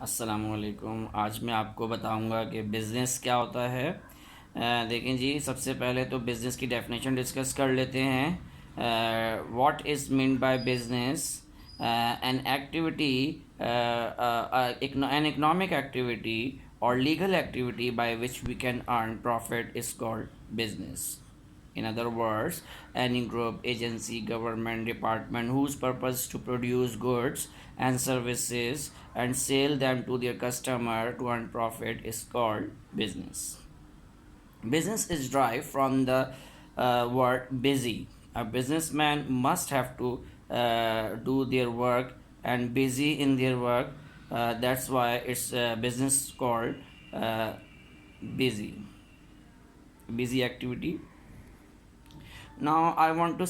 अस्सलामुअलैकुम। आज मैं आपको बताऊंगा कि बिज़नेस क्या होता है। देखें जी, सबसे पहले तो बिज़नेस की डेफिनेशन डिस्कस कर लेते हैं। What is mean by business? An activity, an economic activity or legal activity by which we can earn profit is called business. In other words, any group, agency, government, department whose purpose is to produce goods and services and sell them to their customer to earn profit is called business. Business is derived from the word busy. A businessman must have to do their work and busy in their work. That's why it's business called uh, busy. Busy activity. Now I want to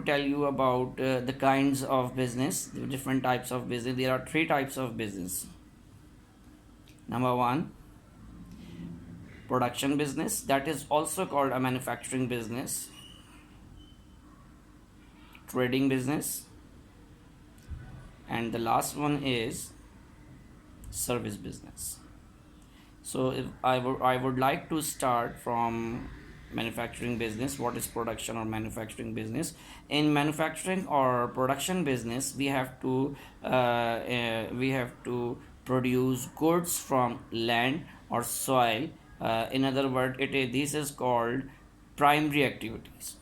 tell you about the kinds of business, the different types of business. There are three types of business. Number one, production business, that is also called a manufacturing business. Trading business, and the last one is service business. So if I would like to start from manufacturing business. What is production or manufacturing business? In manufacturing or production business, we have to produce goods from land or soil. In other words, this is called primary activities,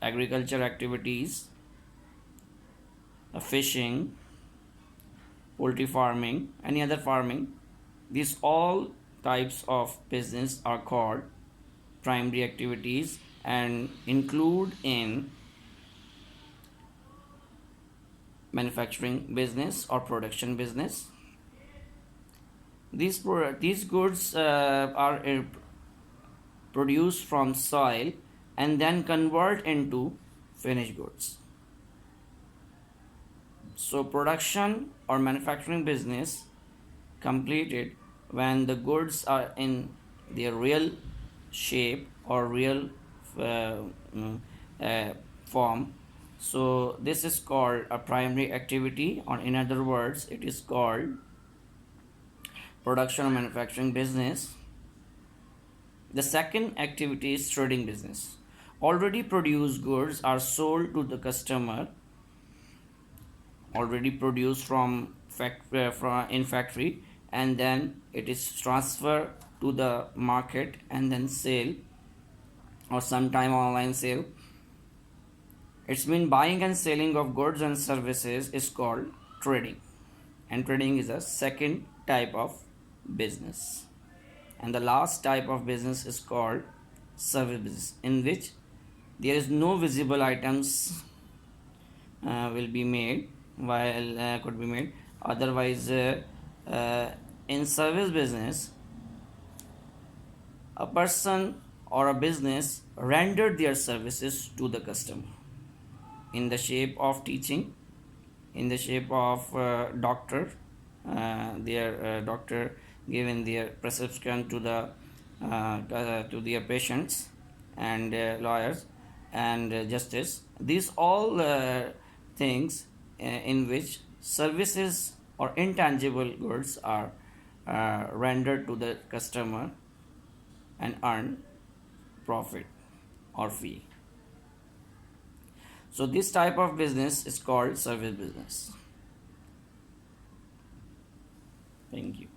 agriculture activities, fishing, poultry farming, any other farming. These all types of business are called primary activities and include in manufacturing business or production business. These goods are produced from soil and then convert into finished goods. So production or manufacturing business completed when the goods are in their real shape or real uh, mm, form. So this is called a primary activity, or in other words, it is called production or manufacturing business. The second activity is trading business. Already produced goods are sold to the customer, already produced from in factory, and then it is transferred to the market and then sale, or sometime online sale. It's mean buying and selling of goods and services is called trading, and trading is a second type of business. And the last type of business is called service business, in which there is no visible items will be made while could be made. Otherwise, uh, in service business, a person or a business rendered their services to the customer in the shape of teaching, in the shape of doctor, their doctor giving their prescription to their patients, and lawyers and justice. These all things in which services or intangible goods are rendered to the customer and earn profit or fee. So this type of business is called service business. Thank you.